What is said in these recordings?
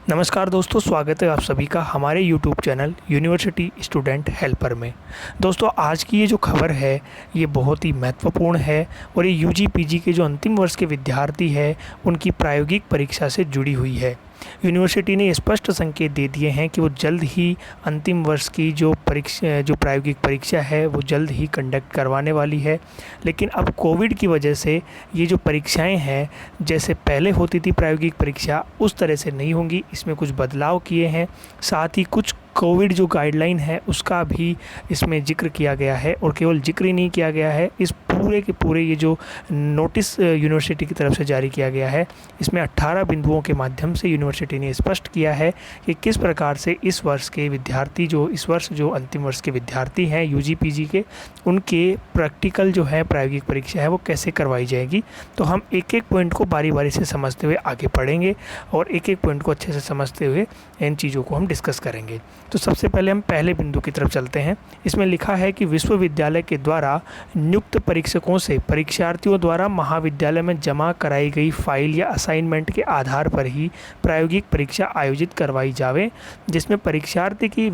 नमस्कार दोस्तों, स्वागत है आप सभी का हमारे YouTube channel university student helper में। दोस्तों, आज की ये जो खबर है ये बहुत ही महत्वपूर्ण है और ये यूजी पीजी के जो अंतिम वर्ष के विद्यार्थी हैं उनकी प्रायोगिक परीक्षा से जुड़ी हुई है। यूनिवर्सिटी ने स्पष्ट संकेत दे दिए हैं कि वो जल्द ही अंतिम वर्ष की जो प्रायोगिक परीक्षा है वो जल्द ही कंडक्ट करवाने वाली है। लेकिन अब कोविड की वजह से ये जो परीक्षाएं हैं, जैसे पहले होती थी प्रायोगिक परीक्षा, उस तरह से नहीं होंगी। इसमें कुछ बदलाव किए हैं, साथ ही कुछ कोविड जो गाइडलाइन है उसका भी इसमें जिक्र किया गया है। और केवल जिक्र ही नहीं किया गया है, इस पूरे के पूरे ये जो नोटिस यूनिवर्सिटी की तरफ से जारी किया गया है, इसमें 18 बिंदुओं के माध्यम से यूनिवर्सिटी ने स्पष्ट किया है कि किस प्रकार से इस वर्ष के विद्यार्थी इस वर्ष जो अंतिम वर्ष के विद्यार्थी हैं यूजी पीजी के, उनके प्रैक्टिकल जो है प्रायोगिक परीक्षा है वो कैसे करवाई जाएगी। तो हम एक एक पॉइंट को बारी बारी से समझते हुए आगे पढ़ेंगे और एक एक पॉइंट को अच्छे से समझते हुए इन चीज़ों को हम डिस्कस करेंगे। तो सबसे पहले हम पहले बिंदु की तरफ चलते हैं। इसमें लिखा है कि विश्वविद्यालय के द्वारा नियुक्त परीक्षकों से परीक्षार्थियों द्वारा महाविद्यालय में जमा कराई गई फाइल या असाइनमेंट के आधार पर ही प्रायोगिक परीक्षा आयोजित करवाई जावे, जिसमें परीक्षार्थी की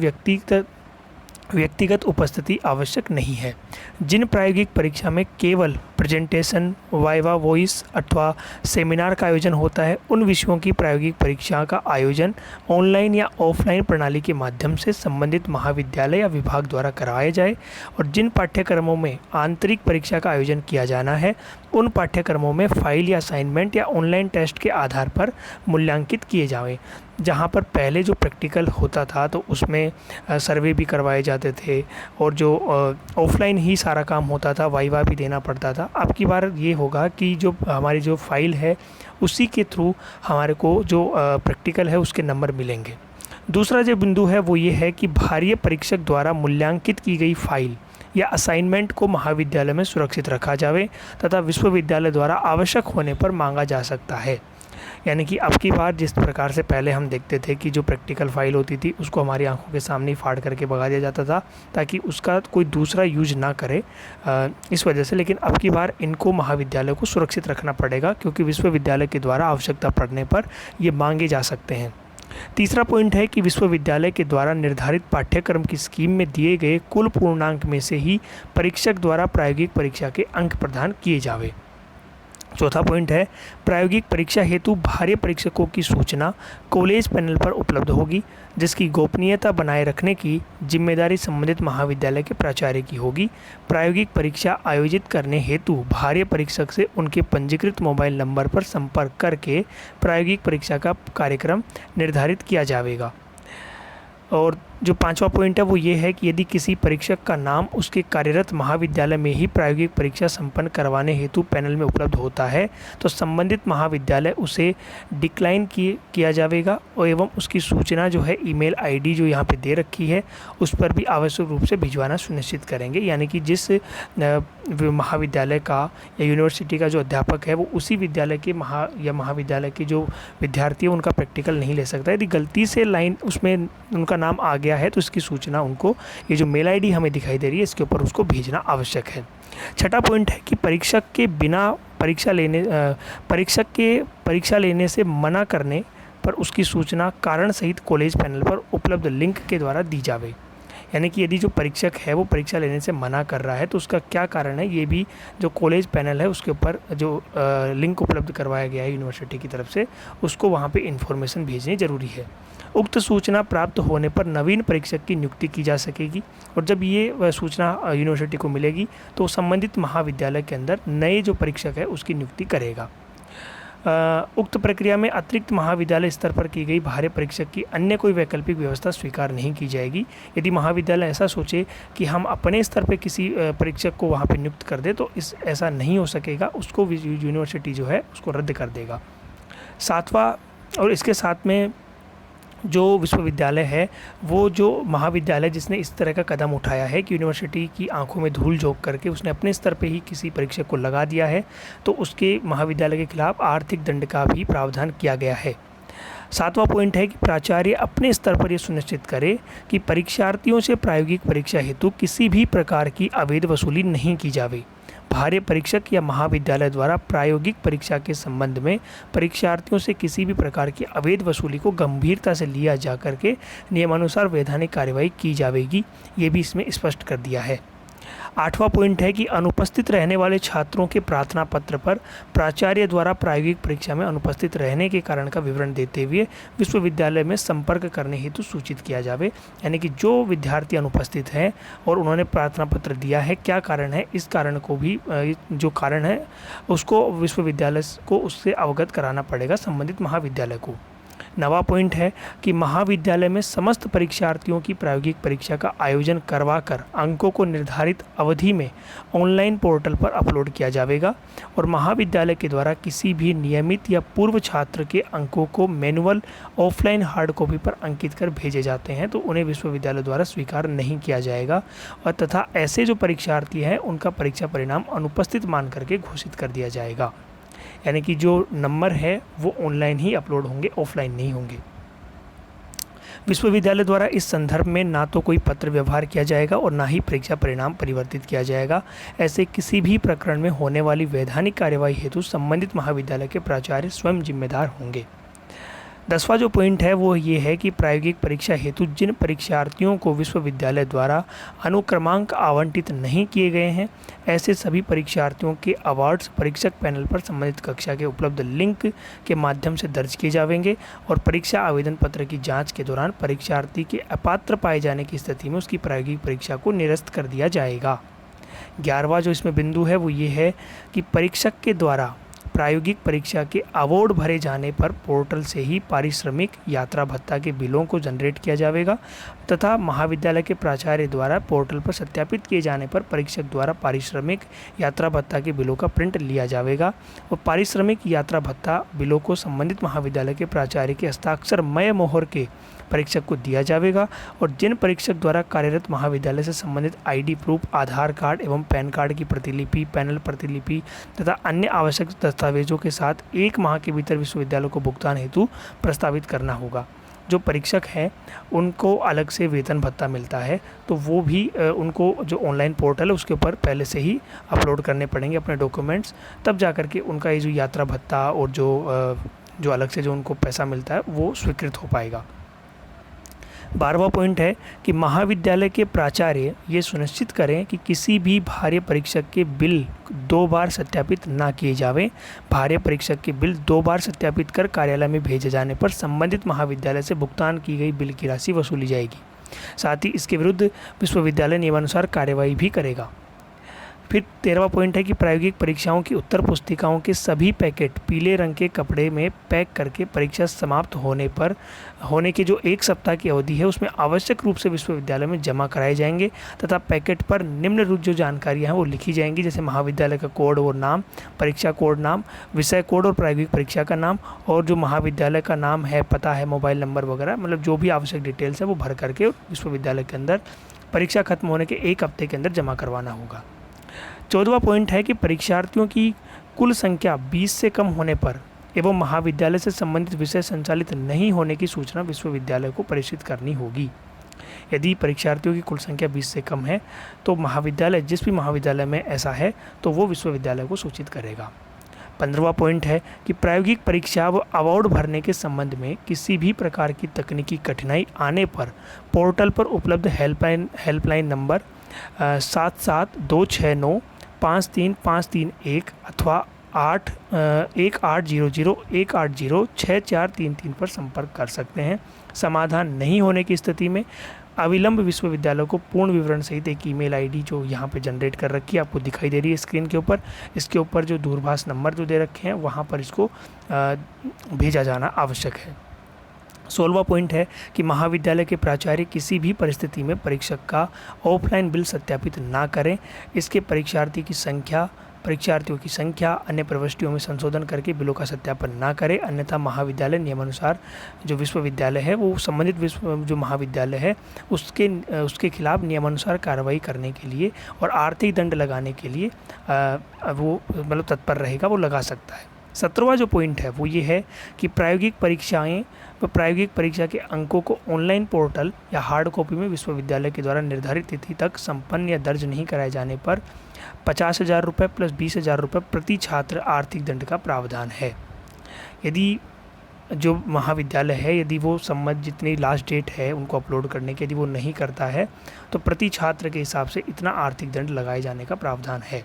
व्यक्तिगत उपस्थिति आवश्यक नहीं है। जिन प्रायोगिक परीक्षा में केवल प्रेजेंटेशन, वाइवा वॉइस अथवा सेमिनार का आयोजन होता है, उन विषयों की प्रायोगिक परीक्षा का आयोजन ऑनलाइन या ऑफलाइन प्रणाली के माध्यम से संबंधित महाविद्यालय या विभाग द्वारा कराया जाए। और जिन पाठ्यक्रमों में आंतरिक परीक्षा का आयोजन किया जाना है, उन पाठ्यक्रमों में फाइल या असाइनमेंट या ऑनलाइन टेस्ट के आधार पर मूल्यांकित किए जाएं। जहाँ पर पहले जो प्रैक्टिकल होता था तो उसमें सर्वे भी करवाए जाते थे और जो ऑफलाइन ही सारा काम होता था, वाइवा भी देना पड़ता था। अब की बार ये होगा कि जो हमारी जो फाइल है उसी के थ्रू हमारे को जो प्रैक्टिकल है उसके नंबर मिलेंगे। दूसरा जो बिंदु है वो ये है कि बाह्य परीक्षक द्वारा मूल्यांकित की गई फाइल या असाइनमेंट को महाविद्यालय में सुरक्षित रखा जावे तथा विश्वविद्यालय द्वारा आवश्यक होने पर मांगा जा सकता है। यानी कि अब की बार जिस प्रकार से पहले हम देखते थे कि जो प्रैक्टिकल फाइल होती थी उसको हमारी आंखों के सामने ही फाड़ करके भगा दिया जाता था ताकि उसका कोई दूसरा यूज ना करे, इस वजह से। लेकिन अब की बार इनको महाविद्यालय को सुरक्षित रखना पड़ेगा क्योंकि विश्वविद्यालय के द्वारा आवश्यकता पड़ने पर ये मांगे जा सकते हैं। तीसरा पॉइंट है कि विश्वविद्यालय के द्वारा निर्धारित पाठ्यक्रम की स्कीम में दिए गए कुल पूर्णांक में से ही परीक्षक द्वारा प्रायोगिक परीक्षा के अंक प्रदान किए जावे। चौथा पॉइंट है, प्रायोगिक परीक्षा हेतु बाह्य परीक्षकों की सूचना कॉलेज पैनल पर उपलब्ध होगी, जिसकी गोपनीयता बनाए रखने की जिम्मेदारी संबंधित महाविद्यालय के प्राचार्य की होगी। प्रायोगिक परीक्षा आयोजित करने हेतु बाह्य परीक्षक से उनके पंजीकृत मोबाइल नंबर पर संपर्क करके प्रायोगिक परीक्षा का कार्यक्रम निर्धारित किया जाएगा। और जो पांचवा पॉइंट है वो ये है कि यदि किसी परीक्षक का नाम उसके कार्यरत महाविद्यालय में ही प्रायोगिक परीक्षा संपन्न करवाने हेतु पैनल में उपलब्ध होता है तो संबंधित महाविद्यालय उसे डिक्लाइन किया जाएगा और एवं उसकी सूचना जो है ईमेल आईडी जो यहाँ पे दे रखी है उस पर भी आवश्यक रूप से भिजवाना सुनिश्चित करेंगे। यानी कि जिस महाविद्यालय का या यूनिवर्सिटी का जो अध्यापक है वो उसी विद्यालय के महाविद्यालय के जो विद्यार्थी है उनका प्रैक्टिकल नहीं ले सकता। यदि गलती से लाइन उसमें उनका नाम आ गया है तो इसकी सूचना उनको, ये जो मेल आईडी हमें दिखाई दे रही है इसके ऊपर उसको भेजना आवश्यक है। छठा पॉइंट है कि परीक्षक के परीक्षा लेने से मना करने पर उसकी सूचना कारण सहित कॉलेज पैनल पर उपलब्ध लिंक के द्वारा दी जावे। यानी कि यदि जो परीक्षक है वो परीक्षा लेने से मना कर रहा है तो उसका क्या कारण है, ये भी जो कॉलेज पैनल है उसके ऊपर जो लिंक उपलब्ध करवाया गया है यूनिवर्सिटी की तरफ से, उसको वहाँ पे इन्फॉर्मेशन भेजनी ज़रूरी है। उक्त सूचना प्राप्त होने पर नवीन परीक्षक की नियुक्ति की जा सकेगी और जब ये सूचना यूनिवर्सिटी को मिलेगी तो संबंधित महाविद्यालय के अंदर नए जो परीक्षक है उसकी नियुक्ति करेगा। उक्त प्रक्रिया में अतिरिक्त महाविद्यालय स्तर पर की गई बाह्य परीक्षक की अन्य कोई वैकल्पिक व्यवस्था स्वीकार नहीं की जाएगी। यदि महाविद्यालय ऐसा सोचे कि हम अपने स्तर पर किसी परीक्षक को वहाँ पर नियुक्त कर दे तो ऐसा नहीं हो सकेगा, उसको यूनिवर्सिटी जो है उसको रद्द कर देगा। सातवां, और इसके साथ में जो विश्वविद्यालय है वो जो महाविद्यालय जिसने इस तरह का कदम उठाया है कि यूनिवर्सिटी की आंखों में धूल झोंक करके उसने अपने स्तर पे ही किसी परीक्षक को लगा दिया है तो उसके महाविद्यालय के खिलाफ आर्थिक दंड का भी प्रावधान किया गया है। सातवां पॉइंट है कि प्राचार्य अपने स्तर पर यह सुनिश्चित करे कि परीक्षार्थियों से प्रायोगिक परीक्षा हेतु किसी भी प्रकार की अवैध वसूली नहीं की जावे। भार्य परीक्षक या महाविद्यालय द्वारा प्रायोगिक परीक्षा के संबंध में परीक्षार्थियों से किसी भी प्रकार की अवैध वसूली को गंभीरता से लिया जा करके नियमानुसार वैधानिक कार्यवाही की जाएगी, ये भी इसमें स्पष्ट कर दिया है। 8वां पॉइंट है कि अनुपस्थित रहने वाले छात्रों के प्रार्थना पत्र पर प्राचार्य द्वारा प्रायोगिक परीक्षा में अनुपस्थित रहने के कारण का विवरण देते हुए विश्वविद्यालय में संपर्क करने हेतु सूचित किया जावे। यानी कि जो विद्यार्थी अनुपस्थित हैं और उन्होंने प्रार्थना पत्र दिया है, क्या कारण है, इस कारण को भी जो कारण है उसको विश्वविद्यालय को उससे अवगत कराना पड़ेगा, संबंधित महाविद्यालय को। 9वां पॉइंट है कि महाविद्यालय में समस्त परीक्षार्थियों की प्रायोगिक परीक्षा का आयोजन करवाकर अंकों को निर्धारित अवधि में ऑनलाइन पोर्टल पर अपलोड किया जाएगा और महाविद्यालय के द्वारा किसी भी नियमित या पूर्व छात्र के अंकों को मैनुअल ऑफलाइन हार्ड कॉपी पर अंकित कर भेजे जाते हैं तो उन्हें विश्वविद्यालय द्वारा स्वीकार नहीं किया जाएगा और तथा ऐसे जो परीक्षार्थी हैं उनका परीक्षा परिणाम अनुपस्थित मान करके घोषित कर दिया जाएगा। यानी कि जो नंबर है वो ऑनलाइन ही अपलोड होंगे, ऑफलाइन नहीं होंगे। विश्वविद्यालय द्वारा इस संदर्भ में ना तो कोई पत्र व्यवहार किया जाएगा और ना ही परीक्षा परिणाम परिवर्तित किया जाएगा। ऐसे किसी भी प्रकरण में होने वाली वैधानिक कार्यवाही हेतु संबंधित महाविद्यालय के प्राचार्य स्वयं जिम्मेदार होंगे। 10वां जो पॉइंट है वो ये है कि प्रायोगिक परीक्षा हेतु जिन परीक्षार्थियों को विश्वविद्यालय द्वारा अनुक्रमांक आवंटित नहीं किए गए हैं, ऐसे सभी परीक्षार्थियों के अवार्ड्स परीक्षक पैनल पर संबंधित कक्षा के उपलब्ध लिंक के माध्यम से दर्ज किए जाएंगे और परीक्षा आवेदन पत्र की जांच के दौरान परीक्षार्थी के अपात्र पाए जाने की स्थिति में उसकी प्रायोगिक परीक्षा को निरस्त कर दिया जाएगा। 11वां जो इसमें बिंदु है वो ये है कि परीक्षक के द्वारा प्रायोगिक परीक्षा के अवार्ड भरे जाने पर पोर्टल से ही पारिश्रमिक यात्रा भत्ता के बिलों को जनरेट किया जाएगा तथा महाविद्यालय के प्राचार्य द्वारा पोर्टल पर सत्यापित किए जाने पर परीक्षक द्वारा पारिश्रमिक यात्रा भत्ता के बिलों का प्रिंट लिया जाएगा और पारिश्रमिक यात्रा भत्ता बिलों को संबंधित महाविद्यालय के प्राचार्य के हस्ताक्षरमय मोहर के परीक्षक को दिया जाएगा और जिन परीक्षक द्वारा कार्यरत महाविद्यालय से संबंधित आईडी प्रूफ, आधार कार्ड एवं पैन कार्ड की प्रतिलिपि, पैनल प्रतिलिपि तथा अन्य आवश्यक दस्तावेजों के साथ 1 माह के भीतर विश्वविद्यालय को भुगतान हेतु प्रस्तावित करना होगा। जो परीक्षक हैं उनको अलग से वेतन भत्ता मिलता है तो वो भी उनको जो ऑनलाइन पोर्टल है उसके ऊपर पहले से ही अपलोड करने पड़ेंगे अपने डॉक्यूमेंट्स, तब जा कर के उनका ये जो यात्रा भत्ता और जो अलग से जो उनको पैसा मिलता है वो स्वीकृत हो पाएगा। 12वां पॉइंट है कि महाविद्यालय के प्राचार्य ये सुनिश्चित करें कि किसी भी भार्य परीक्षक के बिल 2 बार सत्यापित ना किए जावें। भार्य परीक्षक के बिल 2 बार सत्यापित कर कार्यालय में भेजे जाने पर संबंधित महाविद्यालय से भुगतान की गई बिल की राशि वसूली जाएगी। साथ ही इसके विरुद्ध विश्वविद्यालय नियमानुसार कार्यवाही भी करेगा। फिर 13वां पॉइंट है कि प्रायोगिक परीक्षाओं की उत्तर पुस्तिकाओं के सभी पैकेट पीले रंग के कपड़े में पैक करके परीक्षा समाप्त होने के जो 1 सप्ताह की अवधि है उसमें आवश्यक रूप से विश्वविद्यालय में जमा कराए जाएंगे तथा पैकेट पर निम्नलिखित जो जानकारियां हैं वो लिखी जाएंगी, जैसे महाविद्यालय का कोड और नाम, परीक्षा कोड नाम, विषय कोड और प्रायोगिक परीक्षा का नाम और जो महाविद्यालय का नाम है, पता है, मोबाइल नंबर वगैरह, मतलब जो भी आवश्यक डिटेल्स है वो भर करके विश्वविद्यालय के अंदर परीक्षा खत्म होने के 1 हफ्ते के अंदर जमा करवाना होगा। 14वां पॉइंट है कि परीक्षार्थियों की कुल संख्या 20 से कम होने पर एवं महाविद्यालय से संबंधित विषय संचालित नहीं होने की सूचना विश्वविद्यालय को प्रेषित करनी होगी। यदि परीक्षार्थियों की कुल संख्या 20 से कम है तो महाविद्यालय, जिस भी महाविद्यालय में ऐसा है तो वो विश्वविद्यालय को सूचित करेगा। 15वां पॉइंट है कि प्रायोगिक परीक्षा व अवार्ड भरने के संबंध में किसी भी प्रकार की तकनीकी कठिनाई आने पर पोर्टल पर उपलब्ध हेल्पलाइन नंबर 7726953531 अथवा 1800-180-6433 पर संपर्क कर सकते हैं। समाधान नहीं होने की स्थिति में अविलंब विश्वविद्यालय को पूर्ण विवरण सहित एक ईमेल आईडी जो यहाँ पे जनरेट कर रखी है, आपको दिखाई दे रही है स्क्रीन के ऊपर, इसके ऊपर जो दूरभाष नंबर जो दे रखे हैं वहाँ पर इसको भेजा जाना आवश्यक है। 16वां पॉइंट है कि महाविद्यालय के प्राचार्य किसी भी परिस्थिति में परीक्षक का ऑफलाइन बिल सत्यापित ना करें। इसके परीक्षार्थियों की संख्या अन्य प्रविष्टियों में संशोधन करके बिलों का सत्यापन ना करें, अन्यथा महाविद्यालय नियमानुसार जो विश्वविद्यालय है वो संबंधित जो महाविद्यालय है उसके खिलाफ नियमानुसार कार्रवाई करने के लिए और आर्थिक दंड लगाने के लिए वो मतलब तत्पर रहेगा, वो लगा सकता है। 17वां जो पॉइंट है वो ये है कि प्रायोगिक परीक्षाएं व प्रायोगिक परीक्षा के अंकों को ऑनलाइन पोर्टल या हार्ड कॉपी में विश्वविद्यालय के द्वारा निर्धारित तिथि तक संपन्न या दर्ज नहीं कराए जाने पर 50,000 रुपये प्लस 20,000 रुपये प्रति छात्र आर्थिक दंड का प्रावधान है। यदि जो महाविद्यालय है यदि वो संबंध जितनी लास्ट डेट है उनको अपलोड करने की यदि वो नहीं करता है तो प्रति छात्र के हिसाब से इतना आर्थिक दंड लगाए जाने का प्रावधान है।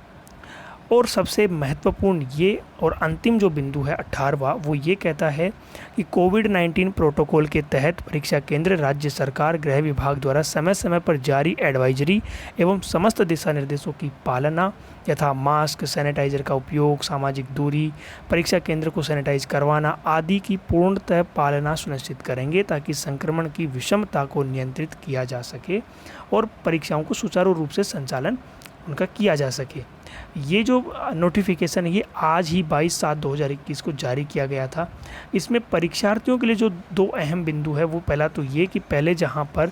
और सबसे महत्वपूर्ण ये और अंतिम जो बिंदु है 18वां, वो ये कहता है कि कोविड-19 प्रोटोकॉल के तहत परीक्षा केंद्र राज्य सरकार गृह विभाग द्वारा समय समय पर जारी एडवाइजरी एवं समस्त दिशा निर्देशों की पालना यथा मास्क, सैनिटाइजर का उपयोग, सामाजिक दूरी, परीक्षा केंद्र को सैनिटाइज करवाना आदि की पूर्णतः पालना सुनिश्चित करेंगे ताकि संक्रमण की विषमता को नियंत्रित किया जा सके और परीक्षाओं को सुचारू रूप से संचालन उनका किया जा सके। ये जो नोटिफिकेशन है ये आज ही 22/7/2021 को जारी किया गया था। इसमें परीक्षार्थियों के लिए जो 2 अहम बिंदु है वो पहला तो ये कि पहले जहाँ पर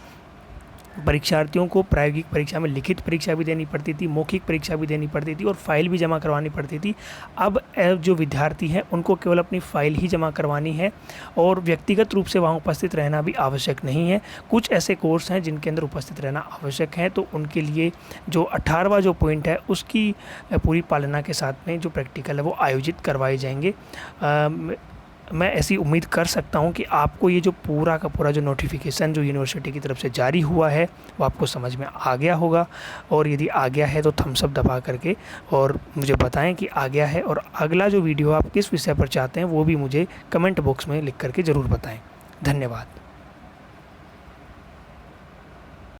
परीक्षार्थियों को प्रायोगिक परीक्षा में लिखित परीक्षा भी देनी पड़ती थी, मौखिक परीक्षा भी देनी पड़ती थी और फाइल भी जमा करवानी पड़ती थी, अब जो विद्यार्थी हैं उनको केवल अपनी फ़ाइल ही जमा करवानी है और व्यक्तिगत रूप से वहाँ उपस्थित रहना भी आवश्यक नहीं है। कुछ ऐसे कोर्स हैं जिनके अंदर उपस्थित रहना आवश्यक है, तो उनके लिए जो 18वां जो पॉइंट है उसकी पूरी पालना के साथ में जो प्रैक्टिकल है वो आयोजित करवाए जाएंगे। मैं ऐसी उम्मीद कर सकता हूं कि आपको ये जो पूरा का पूरा जो नोटिफिकेशन जो यूनिवर्सिटी की तरफ से जारी हुआ है वो आपको समझ में आ गया होगा, और यदि आ गया है तो थम्स अप दबा करके और मुझे बताएं कि आ गया है, और अगला जो वीडियो आप किस विषय पर चाहते हैं वो भी मुझे कमेंट बॉक्स में लिख करके ज़रूर बताएं। धन्यवाद।